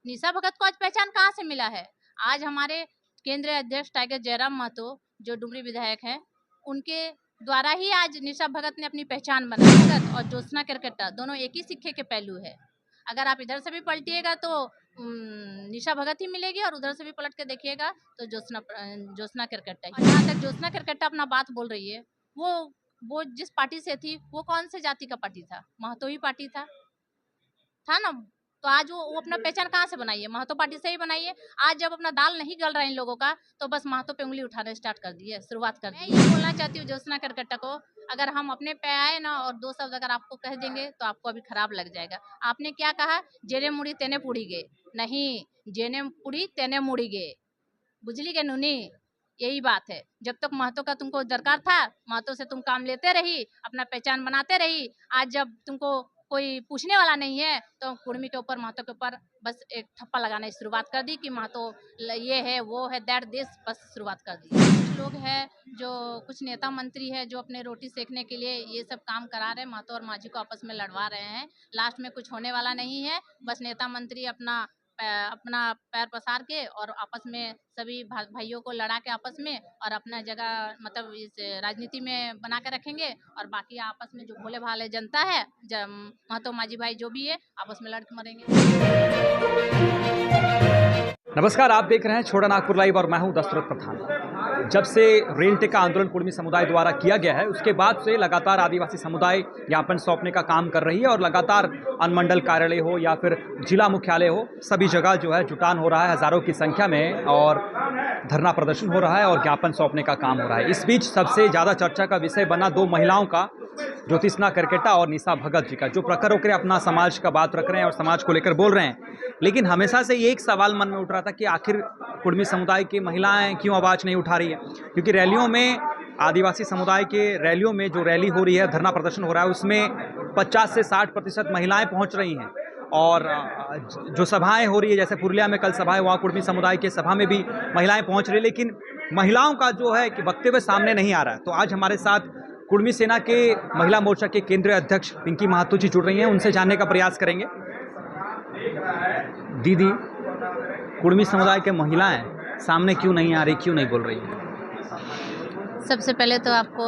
निशा भगत को आज पहचान कहाँ से मिला है? आज हमारे केंद्रीय अध्यक्ष टाइगर जयराम महतो जो डुमरी विधायक हैं, उनके द्वारा ही आज निशा भगत ने अपनी पहचान बनाई। भगत और ज्योत्सना केरकेट्टा दोनों एक ही सिक्के के पहलू है। अगर आप इधर से भी पलटिएगा तो निशा भगत ही मिलेगी और उधर से भी पलट के देखिएगा तो ज्योत्सना केरकेट्टा ही। जहाँ तक ज्योत्सना केरकेट्टा अपना बात बोल रही है, वो जिस पार्टी से थी वो कौन से जाति का पार्टी था? महतो ही पार्टी था ना। तो आज वो अपना पहचान कहाँ से बनाइए? महतो पार्टी से ही बनाइए। आज जब अपना दाल नहीं गल रहा है इन लोगों का तो बस महतो पे उंगली उठाना स्टार्ट कर दी है, शुरुआत कर दी। मैं ये बोलना चाहती हूँ ज्योत्सना केरकेट्टा को, अगर हम अपने पे आए ना और दो शब्द अगर आपको कह देंगे तो आपको अभी खराब लग जाएगा। आपने क्या कहा? जेने मुड़ी तेने पुड़ी गे। नहीं, जेने पुड़ी तेने मुड़ी गे, बुझली के नुनी। यही बात है। जब तक महतो का तुमको दरकार था, महतो से तुम काम लेते रही, अपना पहचान बनाते रही। आज जब तुमको कोई पूछने वाला नहीं है तो कुर्मी के ऊपर, महतो के ऊपर बस एक ठप्पा लगाने की शुरुआत कर दी कि महतो ये है, वो है, दैट दिस, बस शुरुआत कर दी। कुछ लोग हैं जो, कुछ नेता मंत्री है जो अपने रोटी सेकने के लिए ये सब काम करा रहे हैं, महतो और माझी को आपस में लड़वा रहे हैं। लास्ट में कुछ होने वाला नहीं है। बस नेता मंत्री अपना पैर पसार के और आपस में सभी भाइयों को लड़ा के आपस में और अपना जगह मतलब इस राजनीति में बना के रखेंगे और बाकी आपस में जो भोले भाले जनता है, महतो माझी भाई जो भी है, आपस में लड़ के मरेंगे। नमस्कार, आप देख रहे हैं छोटा नागपुर लाइव और मैं हूं दशरथ प्रधान। जब से रेल टिका आंदोलन कुर्मी समुदाय द्वारा किया गया है उसके बाद से लगातार आदिवासी समुदाय ज्ञापन सौंपने का काम कर रही है और लगातार अनुमंडल कार्यालय हो या फिर जिला मुख्यालय हो, सभी जगह जो है जुटान हो रहा है हजारों की संख्या में और धरना प्रदर्शन हो रहा है और ज्ञापन सौंपने का काम हो रहा है। इस बीच सबसे ज़्यादा चर्चा का विषय बना दो महिलाओं का, ज्योत्सना केरकेट्टा और निशा भगत जी का, जो प्रखर होकर अपना समाज का बात रख रहे हैं और समाज को लेकर बोल रहे हैं। लेकिन हमेशा से ये एक सवाल मन में उठ रहा था कि आखिर कुर्मी समुदाय की महिलाएं क्यों आवाज़ नहीं उठा रही है, क्योंकि रैलियों में, आदिवासी समुदाय के रैलियों में जो रैली हो रही है, धरना प्रदर्शन हो रहा है, उसमें 50 से 60% महिलाएं पहुंच रही हैं। और जो सभाएं हो रही है, जैसे पुरुलिया में कल सभा है, वहाँ कुर्मी समुदाय के सभा में भी महिलाएं पहुंच रही है, लेकिन महिलाओं का जो है कि वक्तव्य सामने नहीं आ रहा है। तो आज हमारे साथ कुर्मी सेना के महिला मोर्चा के केंद्रीय अध्यक्ष पिंकी महतो जी जुड़ रही हैं, उनसे जानने का प्रयास करेंगे। दीदी, कुर्मी समुदाय के महिलाएं सामने क्यों नहीं आ रही, क्यों नहीं बोल रही है? सबसे पहले तो आपको,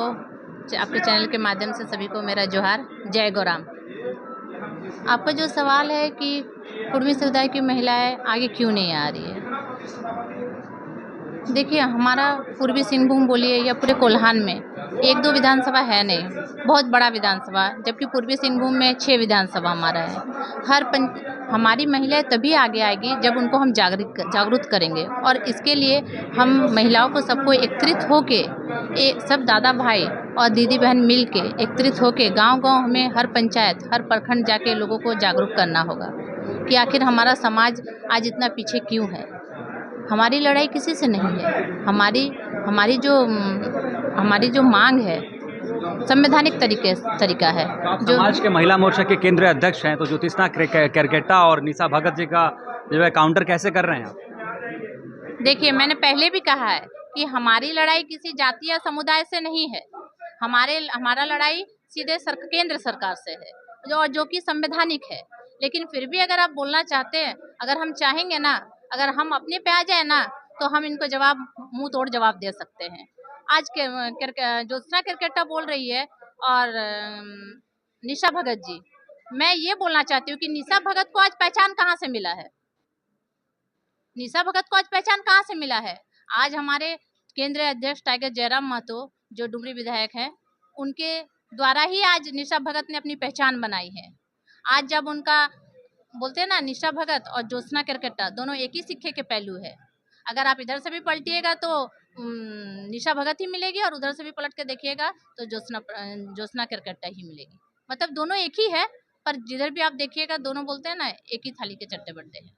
आपके चैनल के माध्यम से सभी को मेरा जोहार, जय गौराम। आपका जो सवाल है कि कुर्मी समुदाय की महिलाएं आगे क्यों नहीं आ रही है, देखिए हमारा पूर्वी सिंहभूम बोलिए या पूरे कोल्हान में एक दो विधानसभा है नहीं, बहुत बड़ा विधानसभा, जबकि पूर्वी सिंहभूम में 6 विधानसभा हमारा है। हमारी महिलाएं तभी आगे आएगी जब उनको हम जागरूक करेंगे और इसके लिए हम महिलाओं को सबको एकत्रित होके, सब दादा भाई और दीदी बहन मिल के एकत्रित होके गांव-गांव हमें हर पंचायत, हर प्रखंड जाके लोगों को जागरूक करना होगा कि आखिर हमारा समाज आज इतना पीछे क्यों है। हमारी लड़ाई किसी से नहीं है। हमारी जो मांग है संवैधानिक तरीका है। जो समाज के महिला मोर्चा के केंद्रीय अध्यक्ष हैं, तो ज्योत्सना केरकेट्टा और निशा भगत जी का जो है काउंटर कैसे कर रहे हैं आप? देखिए, मैंने पहले भी कहा है कि हमारी लड़ाई किसी जाति या समुदाय से नहीं है। हमारा लड़ाई सीधे केंद्र सरकार से है जो कि संवैधानिक है। लेकिन फिर भी अगर आप बोलना चाहते हैं, अगर हम चाहेंगे ना, अगर हम अपने पे आ जाए ना तो हम इनको मुंह तोड़ जवाब दे सकते हैं। आज ज्योत्सना केरकेट्टा बोल रही है और निशा भगत जी, मैं ये बोलना चाहती हूँ कि निशा भगत को आज पहचान कहाँ से मिला है? निशा भगत को आज पहचान कहाँ से मिला है? आज हमारे केंद्रीय अध्यक्ष टाइगर जयराम महतो जो डुमरी विधायक हैं, उनके द्वारा ही आज निशा भगत ने अपनी पहचान बनाई है। आज जब उनका बोलते हैं ना, निशा भगत और ज्योत्सना केरकेट्टा दोनों एक ही सिक्के के पहलू है। अगर आप इधर से भी पलटिएगा तो निशा भगत ही मिलेगी और उधर से भी पलट के देखिएगा तो ज्योत्सना केरकेट्टा ही मिलेगी। मतलब दोनों एक ही है, पर जिधर भी आप देखिएगा दोनों बोलते हैं ना, एक ही थाली के चट्टे बट्टे हैं।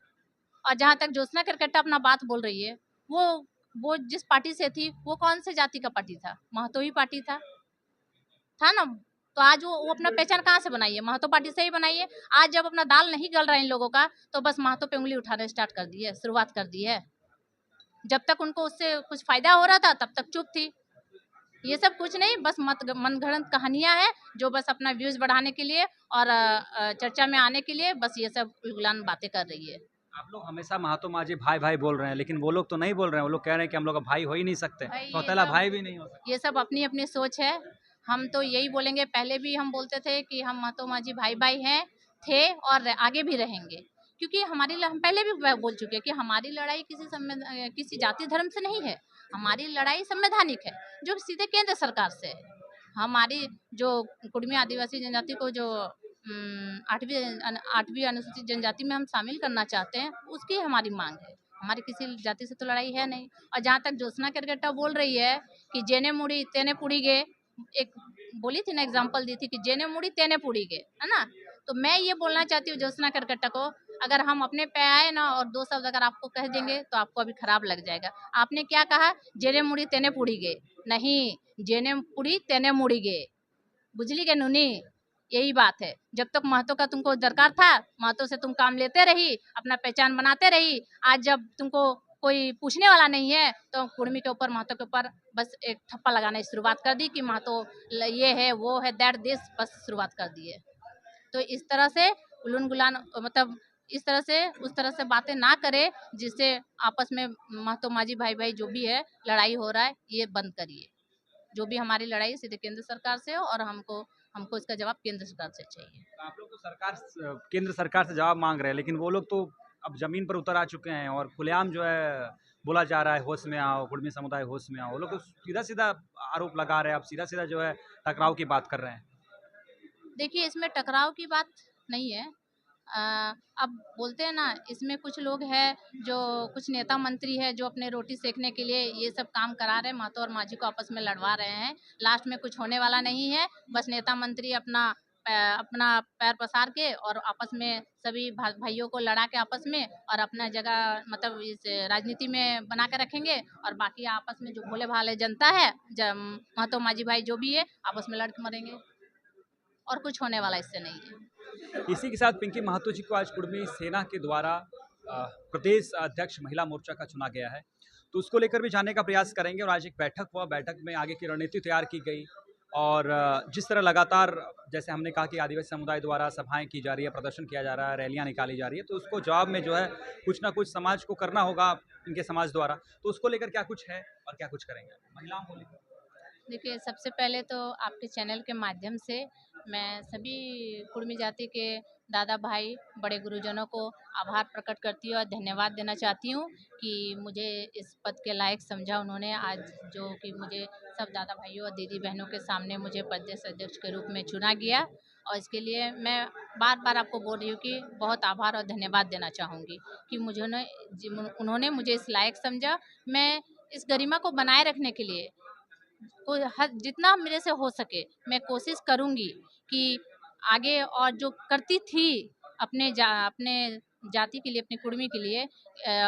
और जहाँ तक ज्योत्सना केरकेट्टा अपना बात बोल रही है, वो जिस पार्टी से थी वो कौन से जाति का पार्टी था? महतो ही पार्टी था ना। तो आज वो अपना पहचान कहाँ से बनाइए? महतो पार्टी से ही बनाइए। आज जब अपना दाल नहीं गल रहा है इन लोगों का तो बस महतो पे उंगली उठाना स्टार्ट कर दी है, शुरुआत कर दी है। जब तक उनको उससे कुछ फायदा हो रहा था तब तक चुप थी। ये सब कुछ नहीं, बस मनगढ़ंत कहानियां हैं जो बस अपना व्यूज बढ़ाने के लिए और चर्चा में आने के लिए बस ये सब उलगुलान बातें कर रही है। आप लोग हमेशा महात्मा मांझी भाई भाई बोल रहे हैं, लेकिन वो लोग तो नहीं बोल रहे हैं। वो लोग कह रहे हैं कि हम लोग का भाई हो ही नहीं सकते, भाई ये सौतेला सब भाई भी नहीं हो सकते। ये सब अपनी अपनी सोच है। हम तो यही बोलेंगे, पहले भी हम बोलते थे कि हम महात्मा मांझी भाई भाई हैं, थे और आगे भी रहेंगे। क्योंकि हम पहले भी बोल चुके हैं कि हमारी लड़ाई किसी जाति धर्म से नहीं है। हमारी लड़ाई संवैधानिक है, जो सीधे केंद्र सरकार से है। हमारी जो कुड़मी आदिवासी जनजाति को जो आठवीं अनुसूचित जनजाति में हम शामिल करना चाहते हैं, उसकी हमारी मांग है। हमारी किसी जाति से तो लड़ाई है नहीं। और जहाँ तक ज्योत्सना केरकेट्टा बोल रही है कि जेने मुड़ी तेने पुड़ी गे, एक बोली थी ना, एग्जाम्पल दी थी कि जेने मुड़ी तेने पुड़ी गे, है ना। तो मैं ये बोलना चाहती हूँ ज्योत्सना केरकेट्टा को, अगर हम अपने पे आए ना और दो शब्द अगर आपको कह देंगे तो आपको अभी खराब लग जाएगा। आपने क्या कहा, जेने मुड़ी तेने पुड़ी गे, नहीं, जेने पुड़ी तेने मुड़ी गे, बुझली के नूनी। यही बात है। जब तक महतो का तुमको दरकार था, महतो से तुम काम लेते रही, अपना पहचान बनाते रही। आज जब तुमको कोई पूछने वाला नहीं है तो कुर्मी के ऊपर, महतो के ऊपर बस एक ठप्पा लगाने की शुरुआत कर दी कि महतो ये है वो है दैट दिस, बस शुरुआत कर दी है। तो इस तरह से उलून गुलान, मतलब इस तरह से उस तरह से बातें ना करे जिससे आपस में महतो मांझी भाई भाई जो भी है लड़ाई हो रहा है, ये बंद करिए। जो भी हमारी लड़ाई सीधे केंद्र सरकार से हो और हमको हमको इसका जवाब केंद्र सरकार से चाहिए। तो आप लोग तो केंद्र सरकार से जवाब मांग रहे हैं, लेकिन वो लोग तो अब जमीन पर उतर आ चुके हैं और खुलेआम जो है बोला जा रहा है होश में आओ, कुर्मी समुदाय होश में आओ। वो लोग तो सीधा सीधा आरोप लगा रहे हैं, अब सीधा सीधा जो है टकराव की बात कर रहे हैं। देखिए, इसमें टकराव की बात नहीं है। अब बोलते हैं ना, इसमें कुछ लोग हैं जो कुछ नेता मंत्री है जो अपने रोटी सेकने के लिए ये सब काम करा रहे हैं, महतो और मांझी को आपस में लड़वा रहे हैं। लास्ट में कुछ होने वाला नहीं है। बस नेता मंत्री अपना पैर पसार के और आपस में सभी भाइयों को लड़ा के आपस में और अपना जगह, मतलब इस राजनीति में बना के रखेंगे। और बाकी आपस में जो भोले भाले जनता है, महतो मांझी भाई जो भी है, आपस में लड़ के मरेंगे। और कुछ होने वाला इससे नहीं है। इसी के साथ पिंकी महतो जी को आज कुर्मी सेना के द्वारा प्रदेश अध्यक्ष महिला मोर्चा का चुना गया है, तो उसको लेकर भी जानने का प्रयास करेंगे। और आज एक बैठक हुआ, बैठक में आगे की रणनीति तैयार की गई। और जिस तरह लगातार, जैसे हमने कहा कि आदिवासी समुदाय द्वारा सभाएं की जा रही है, प्रदर्शन किया जा रहा है, रैलियां निकाली जा रही है, तो उसको जवाब में जो है कुछ ना कुछ समाज को करना होगा इनके समाज द्वारा। तो उसको लेकर क्या कुछ है और क्या कुछ करेंगे महिलाओं को लेकर। देखिए, सबसे पहले तो आपके चैनल के माध्यम से मैं सभी कुर्मी जाति के दादा भाई, बड़े गुरुजनों को आभार प्रकट करती हूँ और धन्यवाद देना चाहती हूँ कि मुझे इस पद के लायक समझा उन्होंने। आज जो कि मुझे सब दादा भाइयों और दीदी बहनों के सामने मुझे प्रदेश अध्यक्ष के रूप में चुना गया, और इसके लिए मैं बार बार आपको बोल रही हूँ कि बहुत आभार और धन्यवाद देना चाहूँगी कि उन्होंने मुझे इस लायक समझा। मैं इस गरिमा को बनाए रखने के लिए कोई हद जितना मेरे से हो सके मैं कोशिश करूंगी कि आगे, और जो करती थी अपने जाति के लिए, अपनी कुर्मी के लिए,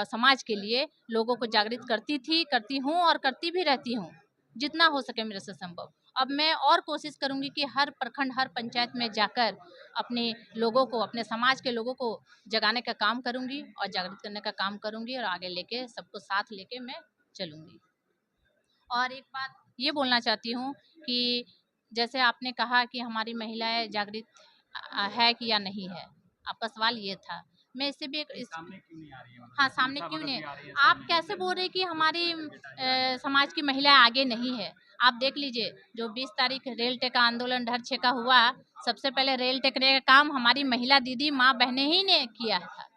समाज के लिए लोगों को जागृत करती थी, करती हूँ और करती भी रहती हूँ जितना हो सके मेरे से संभव। अब मैं और कोशिश करूंगी कि हर प्रखंड, हर पंचायत में जाकर अपने लोगों को, अपने समाज के लोगों को जगाने का काम करूंगी और जागृत करने का काम करूंगी और आगे लेके सबको साथ लेके मैं चलूंगी। और एक बात ये बोलना चाहती हूँ कि जैसे आपने कहा कि हमारी महिलाएं जागृत है कि या नहीं है, आपका सवाल ये था। मैं इससे भी सामने क्यों नहीं आ रही है, मतलब हाँ, जैसे सामने मीठा क्यों भगत नहीं, भी आ रही है आप सामने। कैसे बोल रहे कि हमारी समाज की महिलाएं आगे नहीं है। आप देख लीजिए, जो 20 तारीख रेल टेका आंदोलन ढर छेका हुआ, सबसे पहले रेल टेकने का काम हमारी महिला दीदी माँ बहनें ही ने किया था,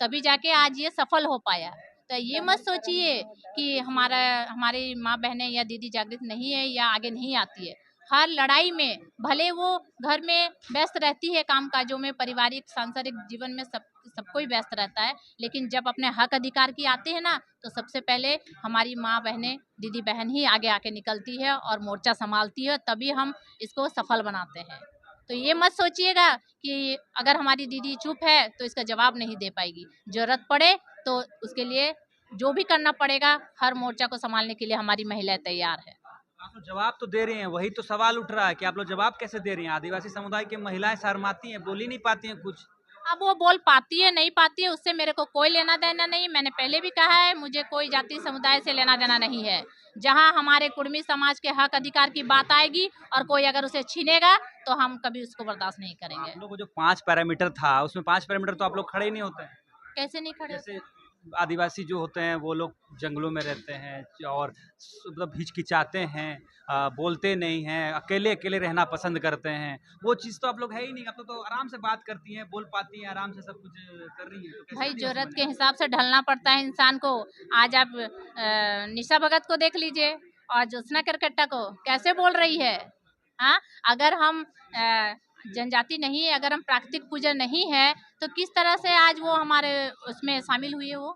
तभी जाके आज ये सफल हो पाया। तो ये मत सोचिए कि हमारी माँ बहनें या दीदी जागृत नहीं है या आगे नहीं आती है। हर लड़ाई में भले वो घर में व्यस्त रहती है काम काजों में, पारिवारिक सांसारिक जीवन में सब कोई व्यस्त रहता है, लेकिन जब अपने हक अधिकार की आते हैं ना, तो सबसे पहले हमारी माँ बहनें, दीदी बहन ही आगे आके निकलती है और मोर्चा संभालती है, तभी हम इसको सफल बनाते हैं। तो ये मत सोचिएगा कि अगर हमारी दीदी चुप है तो इसका जवाब नहीं दे पाएगी। जरूरत पड़े तो उसके लिए जो भी करना पड़ेगा, हर मोर्चा को संभालने के लिए हमारी महिलाएं तैयार है। आप लोग जवाब तो दे रही हैं, वही तो सवाल उठ रहा है कि आप लोग जवाब कैसे दे रही हैं। आदिवासी समुदाय की महिलाएं शर्माती हैं, बोल ही नहीं पाती हैं कुछ। अब वो बोल पाती है नहीं पाती है, उससे मेरे को कोई लेना देना नहीं। मैंने पहले भी कहा है, मुझे कोई जाति समुदाय से लेना देना नहीं है। जहाँ हमारे कुर्मी समाज के हक अधिकार की बात आएगी और कोई अगर उसे छीनेगा तो हम कभी उसको बर्दाश्त नहीं करेंगे। आप लोग को जो 5 पैरामीटर था, उसमें 5 पैरामीटर तो आप लोग खड़े ही नहीं होते हैं। कैसे नहीं खड़े? जैसे आदिवासी जो होते हैं वो लोग जंगलों में रहते हैं और मतलब हिचकिचाते हैं, बोलते नहीं हैं, अकेले अकेले रहना पसंद करते हैं। वो चीज़ तो आप लोग है ही नहीं, आप लोग तो आराम से बात करती हैं, बोल पाती हैं, आराम से सब कुछ कर रही हैं, तो कैसे भाई आदिवासी जरूरत बन के गए? हिसाब से ढलना पड़ता है इंसान को। आज आप निशा भगत को देख लीजिए और ज्योत्सना केरकेट्टा को कैसे बोल रही है। हाँ, अगर हम जनजाति नहीं है, अगर हम प्राकृतिक पूजन नहीं है, तो किस तरह से आज वो हमारे उसमें शामिल हुई है? वो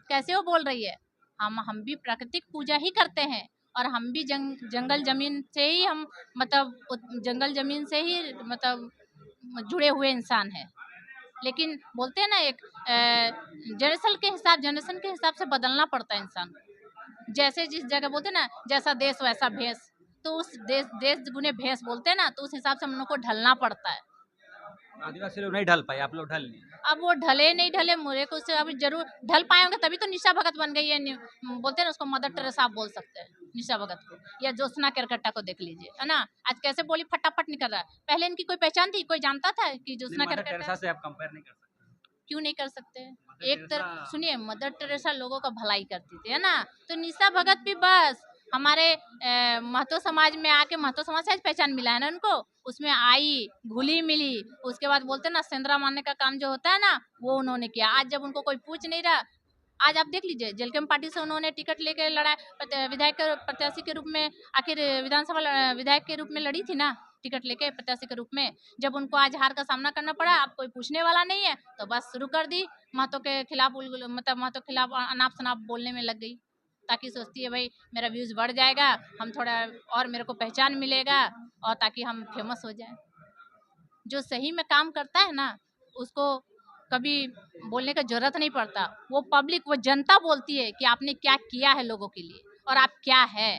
कैसे वो बोल रही है? हम भी प्राकृतिक पूजा ही करते हैं और हम भी जंगल जमीन से ही हम मतलब जंगल जमीन से ही मतलब जुड़े हुए इंसान हैं। लेकिन बोलते हैं ना एक जनरेशन के हिसाब से बदलना पड़ता है इंसान को। जैसे जिस जगह बोलते हैं ना, जैसा देश वैसा भेष, तो उस देश गुने भेष बोलते हैं ना, तो उस हिसाब से हम लोग को ढलना पड़ता है। आदिवासी लोग नहीं ढल पाए, आप लोग ढल लिए। अब वो ढले नहीं ढले, मुझे को उससे अभी जरूर ढल पाएंगे, तभी तो निशा भगत बन गई है। बोलते हैं ना उसको मदर टेरेसा आप बोल सकते हैं निशा भगत को, या ज्योत्सना केरकेट्टा को देख लीजिए, है ना। आज कैसे बोली फटाफट निकल रहा है। पहले इनकी कोई पहचान थी? कोई जानता था कि ज्योत्सना मदर केरकेट्टा? टेरेसा से आप कंपेयर नहीं कर सकते। क्यों नहीं कर सकते? मदर एक तरह टेरेसा सुनिए, मदर टेरेसा लोगों का भलाई करती थी, है ना। तो निशा भगत भी बस हमारे महतो समाज में आके, महतो समाज से आज पहचान मिला है ना उनको, उसमें आई, घुली मिली, उसके बाद बोलते हैं ना सेंधरा मारने का काम जो होता है ना, वो उन्होंने किया। आज जब उनको कोई पूछ नहीं रहा, आज आप देख लीजिए जेलकम पार्टी से उन्होंने टिकट लेके लड़ा, विधायक प्रत्याशी के रूप में, आखिर विधानसभा विधायक के रूप में लड़ी थी ना, टिकट लेके प्रत्याशी के रूप में। जब उनको आज हार का सामना करना पड़ा, अब कोई पूछने वाला नहीं है, तो बस शुरू कर दी महतो के खिलाफ, मतलब महतो के खिलाफ अनाप शनाप बोलने में लग गई, ताकि सोचती है भाई मेरा व्यूज बढ़ जाएगा, हम थोड़ा और मेरे को पहचान मिलेगा, और ताकि हम फेमस हो जाए। जो सही में काम करता है ना, उसको कभी बोलने का जरूरत नहीं पड़ता। वो पब्लिक, वो जनता बोलती है कि आपने क्या किया है लोगों के लिए और आप क्या है।